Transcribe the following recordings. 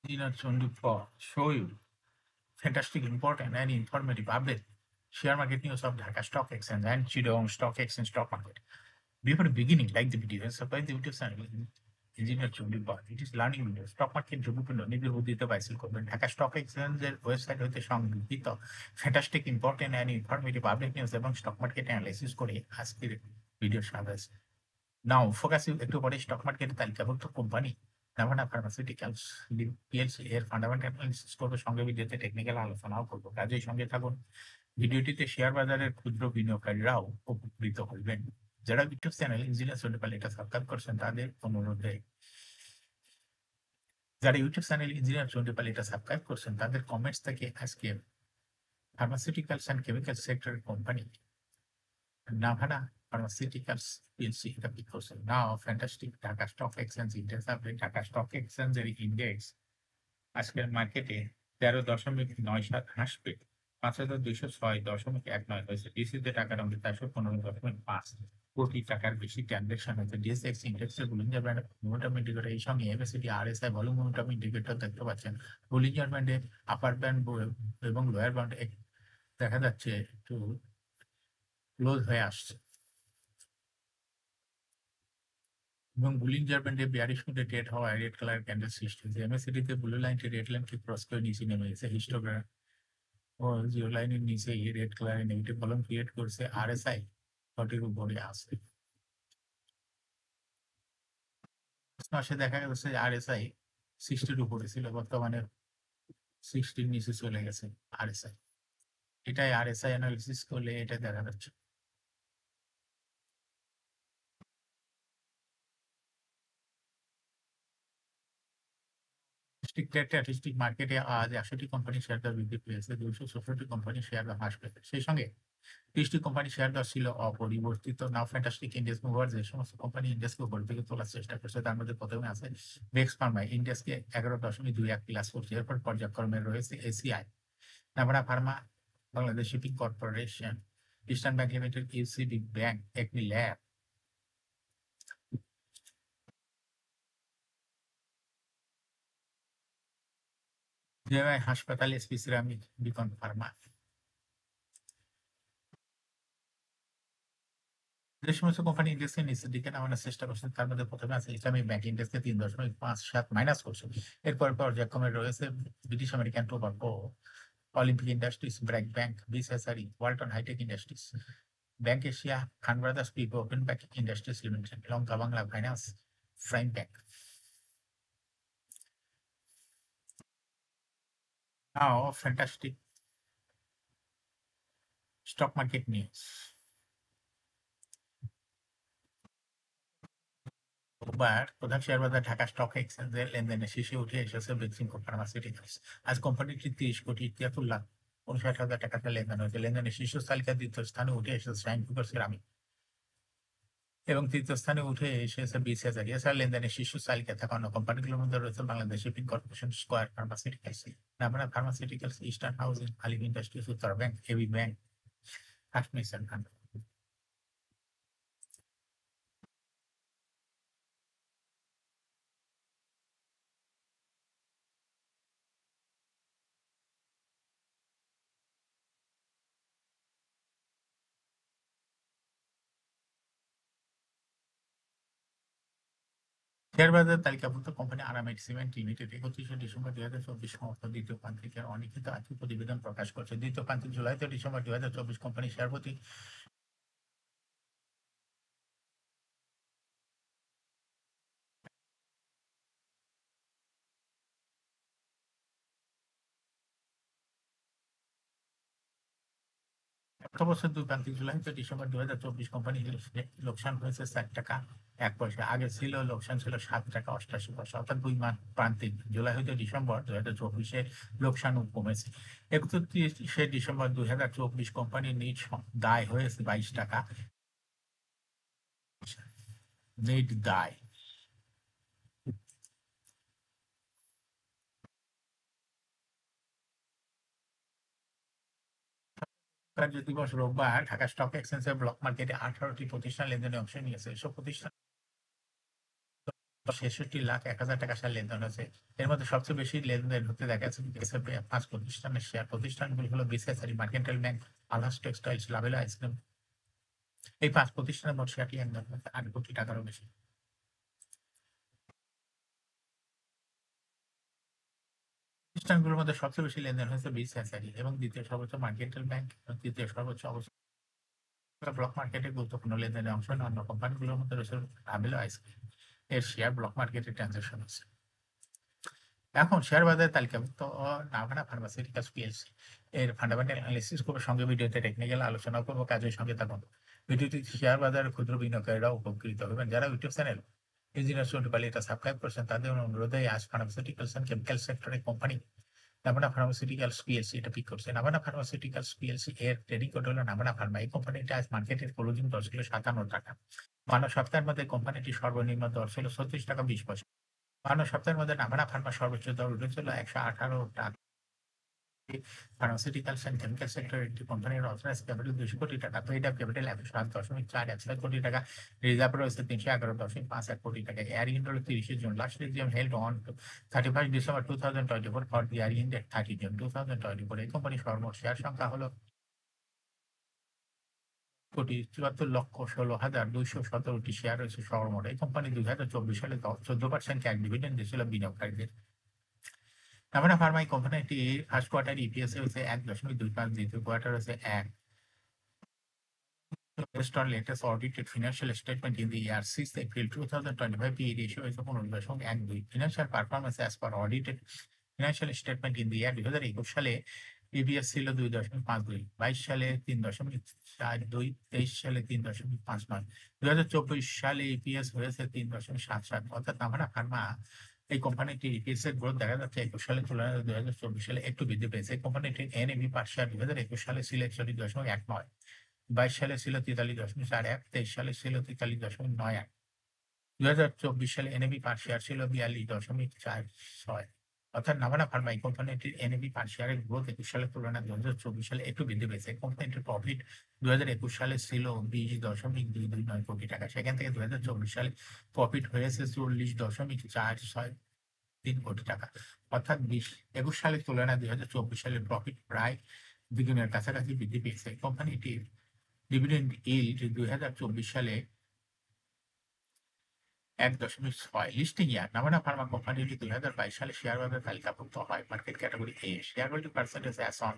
Peanuts only for show you fantastic, important, and informative update. Share market news of Dhaka Stock Exchange and Chittagong Stock Exchange stock market. Before beginning, like the video and subscribe the YouTube channel. Engineer Chundip Bar. It is learning video. Stock market ঝুঁকিপূর্ণ নিজের বুদ্ধিতে বাইসেল করবেন Dhaka stock এক্সচেঞ্জের website হতে সংগৃহীত fantastic important and informative update news এবং stock market analysis করে আজকের ভিডিও সাজাইছে। নাও ফোকাস একটু পরে স্টক মার্কেটের তালিকাভুক্ত কোম্পানি নাভানা ফার্মাসিউটিক্যালস পিএলসি এর ফান্ডামেন্টাল অ্যানালিসিস করবো, সঙ্গে ভিডিওতে টেকনিক্যাল আলোচনাও করবো। কাজেই সঙ্গে থাকুন। ভিডিওটিতে শেয়ার বাজারের ক্ষুদ্র বিনিয়োগকারীরাও উপকৃত হইবেন। যারা ইউটিউব চ্যানেল ইঞ্জিনিয়ার সোনিপাল এটা সাবস্ক্রাইব করছেন তাদের অনুরোধে যারা ইউটিউব চ্যানেল ইঞ্জিনিয়ার সোনিপাল এটা সাবস্ক্রাইব করছেন তাদের কমেন্টস থেকে আজকে ফার্মাসিউটিক্যালস অ্যান্ড কেমিক্যাল সেক্টরের কোম্পানি নাভানা Pharmaceuticals PLC এটা কি করছে। Now fantastic Dhaka stock exchange index update. Dhaka stock এক্সচেঞ্জের ইন্ডেক্স আজকের মার্কেটে 13.97 হাসবে 5,206.19 হয়েছে। ডিসিতে টাকার অঙ্কে 415.5 কোটি টাকার বেশি ট্রানজাকশন হয়েছে। ডিএসএক্স ইন্ডেক্সের বুলিঞ্জার ব্যান্ড মোমেন্টাম ইন্ডিকেটর এই সঙ্গে MACD RSI volume momentum indicator দেখতে পাচ্ছেন। বুলিঞ্জার ব্যান্ডে আপার ব্যান্ড এবং লোয়ার ব্যান্ড দেখা যাচ্ছে একটু ক্লোজ হয়ে আসছে এবং বুলিঞ্জার ব্যান্ডে 42 মিনিটে ট্রেড হওয়ায় রেড কালার ক্যান্ডেল সৃষ্টি হয়েছে। এমএসিডি তে ব্লু লাইনটি রেড লাইনকে ক্রস করে নিচে নেমে গেছে। হিস্টোগ্রাম ও জিরো লাইনের নিচে রেড কালারের নেগেটিভ কলাম ক্রিয়েট করছে। আরএসআই 40 উপরে আছে। মাসে দেখা গেছে আরএসআই 60 উপরে ছিল, বর্তমানে 60 নিচে চলে গেছে আরএসআই। এটাই আরএসআই অ্যানালিসিস করলে এটা দেখা যাচ্ছে। স্ট্যাটিস্টিক মার্কেটে আজ 61টি কোম্পানি শেয়ার দর বৃদ্ধি পেয়েছে, 264টি কোম্পানি শেয়ার দর হ্রাস পেয়েছে। সেই সঙ্গে 30টি কোম্পানি শেয়ার দর ছিল অপরিবর্তিত। নাও ফ্যান্টাস্টিক ইন্ডেক্স মুভার যে সমস্ত কোম্পানি ইন্ডেক্সকে উপর দিকে তোলার চেষ্টা করছে তার মধ্যে প্রথমে আছে বেক্স ফার্মা, ইন্ডেক্সকে 11.21 প্লাস করছে। এরপর পর্যায়ক্রমে রয়েছে ACI, Navana Pharma, Bangladesh shipping corporation, eastern bank limited, UCB bank, Acme lab, JMI হাসপাতাল, এসপি সিরামিক, বিকন ফার্মা। যে সমস্ত কোম্পানি ইন্ডেক্সকে নিচের দিকে নামানোর চেষ্টা করছে তার মধ্যে প্রথমে আছে ইসলামিক ব্যাংক, ইন্ডেক্সকে 3.57 মাইনাস করছে। এরপর পর্যায়ক্রমে রয়েছে British American tobacco, Olympic industries, BRAC bank, BSSRE, Walton hi-tech industries, bank Asia, Khan brothers, পিপো open bank industries limited, Lanka Bangla finance, prime bank. Now fantastic stock market news. রোববার প্রধান শেয়ার বাজার ঢাকা স্টক এক্সচেঞ্জের লেনদেনে শীর্ষে উঠে এসেছে বেক্সিমকো ফার্মাসিউটিক্যালস। আজ কোম্পানিটি 30,73,59,000 টাকাতে লেনদেন হয়েছে। লেনদেনের শীর্ষ তালিকার দ্বিতীয় স্থানে উঠে এসেছে শাইন সুপার সিরামিক এবং তৃতীয় স্থানে উঠে এসেছে বিসিএসআর। এছাড়া লেনদেনের শীর্ষ তালিকায় থাকা অন্য কোম্পানিগুলোর মধ্যে রয়েছে Bangladesh shipping corporation, square pharmaceuticals, Navana pharmaceuticals, eastern housing, Alim industries, Uttara bank, AB bank, Kashmir fund. Share বাজার তালিকাভুক্ত কোম্পানি আরামেড সিমেন্ট লিমিটেড 31শে ডিসেম্বর 2024 সমস্ত দ্বিতীয় প্রান্তিকের অলিখিত আর্থিক প্রতিবেদন প্রকাশ করছে। দ্বিতীয় প্রান্তিক জুলাই ডিসেম্বর 2024 কোম্পানি শেয়ার প্রতি গত বছর দুই প্রান্তিক জুলাই ডিসেম্বর 2024 কোম্পানি লোকসান হয়েছে 4 টাকা 1 পয়সা। আগে ছিল লোকসান ছিল 7 টাকা 88 পয়সা, অর্থাৎ দুই মাস প্রান্তিক জুলাই হইতে ডিসেম্বর 2024 লোকসান কমেছে। 31শে ডিসেম্বর 2024 কোম্পানির নিট দায় হয়েছে 22 টাকা। নিট দায় কার্য দিবস রোববার ঢাকা স্টক এক্সচেঞ্জের ব্লক মার্কেটে 18টি প্রতিষ্ঠান লেনদেনে অংশ নিয়েছে। এসব প্রতিষ্ঠান 66,01,000 টাকা সার লেনদেন হয়েছে। এর মধ্যে সবচেয়ে বেশি লেনদেন হতে দেখা যাচ্ছে বিএসএফ 5 প্রতিষ্ঠানের শেয়ার। প্রতিষ্ঠানগুলো হলো BCSI, mercantile bank, আলহাস textiles, লাভেলা ice cream. এই 5 প্রতিষ্ঠানের মোট শেয়ার লেনদেন হয়েছে 8 কোটি টাকারও বেশি। প্রতিষ্ঠানগুলোর মধ্যে সবচেয়ে বেশি লেনদেন হয়েছে বিসিএসআই এবং দ্বিতীয় সর্বোচ্চ মার্কেন্টাইল ব্যাংক এবং তৃতীয় সর্বোচ্চ অবস্থা ব্লক মার্কেটে গুরুত্বপূর্ণ লেনদেনে অংশ নেন। অন্য কোম্পানিগুলোর মধ্যে রয়েছে লাভেলা আইসক্রিম, এর শেয়ার ব্লক মার্কেটে ট্রানজাকশন হচ্ছে। এখন শেয়ার বাজারে তালিকাভুক্ত নাভানা ফার্মাসিউটিক্যালস পিএলসি এর ফান্ডামেন্টাল অ্যানালিসিস করবো, সঙ্গে ভিডিওতে টেকনিক্যাল আলোচনা করবো। কাজের সঙ্গে থাকুন। ভিডিওটি শেয়ার বাজারের ক্ষুদ্র বিনিয়োগকারীরা উপকৃত হবেন। যারা ইউটিউব চ্যানেল ইঞ্জিনিয়ার্স টোয়েন্টি এটা সাবস্ক্রাইব করছেন তাদের অনুরোধে আজ ফার্মাসিউটিক্যালস অ্যান্ড কেমিক্যাল সেক্টরের কোম্পানি নাভানা ফার্মাসিউটিক্যালস পিএলসি এটা পিক করছে। নাভানা ফার্মাসিউটিক্যালস পিএলসি এর ট্রেডিং কোড হলো নাভানা ফার্মা। এই কোম্পানিটা আজ মার্কেটের ক্লোজিং দর ছিল 57 টাকা। মানব সপ্তাহের মধ্যে কোম্পানিটি সর্বনিম্ন দর ছিল 36 টাকা 20 পয়সা। মানব সপ্তাহের মধ্যে নাভানা ফার্মা সর্বোচ্চ দর উঠেছিল 118 টাকা। ফার্মাসিউটিক্যালস অ্যান্ড কেমিক্যাল সেক্টরের একটি কোম্পানির অথরাইজড ক্যাপিটাল 200 কোটি টাকা। পেইড আপ ক্যাপিটাল 107.41 কোটি টাকা। রিজার্ভ রয়েছে 311.51 কোটি টাকা। এয়ার ইন্ড হলো 30 June. Last resume held on 31 December 2024 for the air ইন্ড 30 June 2024। এই কোম্পানির সর্বমোট শেয়ার সংখ্যা হলো 74,16,217টি শেয়ার রয়েছে সর্বমোট। এই কোম্পানি 2024 সালে 14% ক্যাশ ডিভিডেন্ড দিয়েছিল বিনিয়োগকারীদের। নাভানা ফার্মা এই কোম্পানিটি ফার্স্ট কোয়ার্টার ইপিএস হয়েছে 1.25, দ্বিতীয় কোয়ার্টার হয়েছে 1। Based on latest audited financial statement in the year 6 April 2025, PE ratio is 15.12. Financial performance as per audited financial statement in the year 2021 সালে EPS ছিল 2.52, 22 সালে 3.42, 23 সালে 3.59, 2024 সালে ইপিএস হয়েছে 3.77। অর্থাৎ নাভানা ফার্মা এই কোম্পানিটির ইপিএস এর গ্রোথ দেখা যাচ্ছে 21 সালের তুলনায় 2024 সালে একটু বৃদ্ধি পেয়েছে। এই কোম্পানিটির এনএভি পার শেয়ার 2021 সালে ছিল 61.19, 22 সালে ছিল 43.41, 23 সালে ছিল 43.91, 2024 সালে এনএভি পার শেয়ার ছিল 42.46। অর্থাৎ নাভানা ফার্মা এই কোম্পানিটির এনএভি পার শেয়ারের গ্রোথ 21 সালের তুলনায় 2024 সালে একটু বৃদ্ধি পেয়েছে। কোম্পানিটির প্রফিট 2021 সালে ছিল 20.229 কোটি টাকা। সেখান থেকে 2024 সালে প্রফিট হয়েছে 40.463 কোটি টাকা। অর্থাৎ 21 সালের তুলনায় 2024 সালে প্রফিট প্রায় দ্বিগুণের কাছাকাছি বৃদ্ধি পেয়েছে। কোম্পানিটির ডিভিডেন্ড ইল্ড 2024 সালে 1.6। লিস্টিং ইয়ার নাভানা ফার্মা কোম্পানিটি 2022 সালে শেয়ার বাজারে তালিকাভুক্ত হয়। Market category A. Share holding percentage as on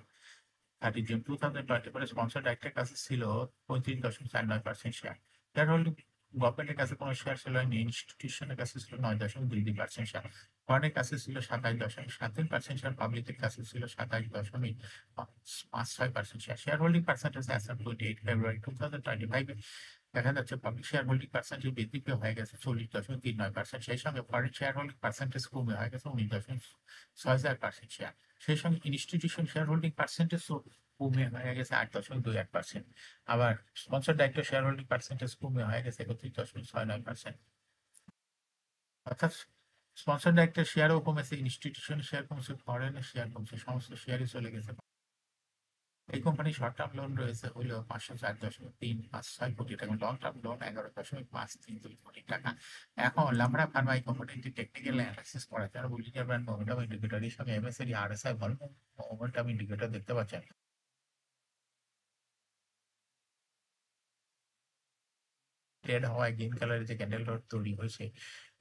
30 June 2024 sponsor ডাইরেক্টরের কাছে ছিল 35.49% শেয়ার। শেয়ার হোল্ডিং গভর্নমেন্টের কাছে কোনো শেয়ার ছিল না। ইনস্টিটিউশনের কাছে ছিল 9.22% শেয়ার। ফরেনের কাছে ছিল 27.73% শেয়ার। পাবলিকের কাছে ছিল 27.56% share. Share holding percentage as on 28 ফেব্রুয়ারি 2025 দেখা যাচ্ছে পাবলিক শেয়ার হোল্ডিং পার্সেন্টেজ বৃদ্ধি পেয়ে হয়ে গেছে 40.39%। সেই সঙ্গে ফরেন শেয়ার হোল্ডিং পার্সেন্টেজ কমে হয়ে গেছে 19.60% শেয়ার। সেই সঙ্গে ইনস্টিটিউশন শেয়ার হোল্ডিং পার্সেন্টেজও কমে হয়ে গেছে 8.21%। আবার sponsor director share holding percentage কমে হয়ে গেছে 31.69%। অর্থাৎ স্পন্সর ডাইরেক্টর শেয়ারও কমেছে, ইনস্টিটিউশন শেয়ার কমছে, ফরেনের শেয়ার কমছে, সমস্ত শেয়ারই চলে গেছে। এই কোম্পানির শর্ট টার্ম লোন রয়েছে হইল 504.356 কোটি টাকা, লং টার্ম লোন 11.532 কোটি টাকা। এখন লাম্বরা ফার্মা এই কোম্পানিটি টেকনিক্যাল অ্যানালাইসিস করা যারা বুলিয়ার ব্র্যান্ড মোমেন্টাম ইন্ডিকেটরের সঙ্গে এমএসআই আরএসআই মোমেন্টাম ইন্ডিকেটর দেখতে পাচ্ছেন। রেড হওয়ায় গ্রিন কালারের যে ক্যান্ডেল তৈরি হয়েছে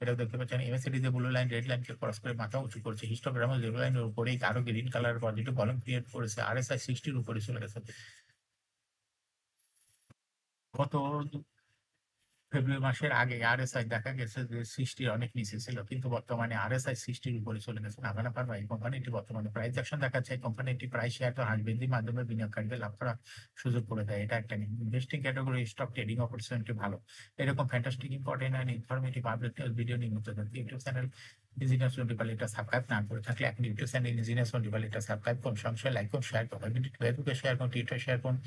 এটাও দেখতে পাচ্ছেন। এমএসিডি যে ব্লু লাইন রেড লাইনকে ক্রস করে মাথা উঁচু করছে। হিস্টোগ্রামও জিরো লাইনের উপরেই আরো green colour positive volume create করেছে। আরএসআই 60-র উপরে চলে গেছে। গত ফেব্রুয়ারি মাসের আগে আরএসআই দেখা গেছে যে 60-র অনেক নিচে ছিল, কিন্তু বর্তমানে আরএসআই 60-র উপরে চলে গেছে। নাভানা ফার্মা এই কোম্পানিটি বর্তমানে প্রাইস অ্যাকশন দেখাচ্ছে। এই কোম্পানিটি প্রাইস শেয়ার তো হ্রাস বৃদ্ধির মাধ্যমে বিনিয়োগকারীদের লাভ করার সুযোগ করে দেয়। এটা একটা investing category stock trading opportunity ভালো। এরকম fantastic important and informative update video নিয়মিত দেখতে ইউটিউব চ্যানেল ইঞ্জিনিয়ার্স টোয়েন্টি এটা সাবস্ক্রাইব না করে থাকলে এখন ইউটিউব চ্যানেল ইঞ্জিনিয়ার্স টোয়েন্টি এটা সাবস্ক্রাইব করুন, সংশয় লাইক করুন, শেয়ার করুন, ফেসবুকে শেয়ার করুন, টুইটার শেয়ার করুন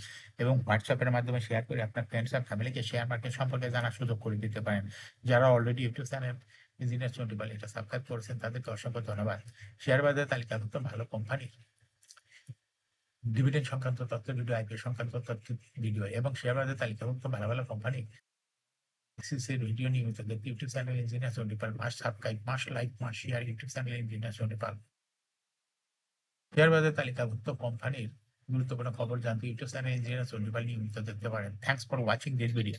এবং হোয়াটসঅ্যাপের মাধ্যমে শেয়ার করে আপনার ফ্রেন্ডস আর ফ্যামিলিকে শেয়ার মার্কেট সম্পর্কে জানার সুযোগ করে দিতে পারেন। যারা already YouTube channel engineers twenty এটা সাবস্ক্রাইব করেছেন তাদেরকে অসংখ্য ধন্যবাদ। শেয়ার বাজারে তালিকাভুক্ত ভালো কোম্পানি ডিভিডেন্ড সংক্রান্ত তথ্য ভিডিও, আইপিও সংক্রান্ত তথ্য ভিডিও এবং শেয়ার বাজারে তালিকাভুক্ত ভালো ভালো কোম্পানি এক্সিসের ভিডিও নিয়মিত দেখতে YouTube channel engineers of Nepal must subscribe, must like, must share YouTube channel engineers of Nepal. Share বাজার তালিকাভুক্ত কোম্পানির গুরুত্বপূর্ণ খবর জানতে YouTube channel engineers of Nepal নিয়মিত দেখতে পারেন। Thanks for watching this video.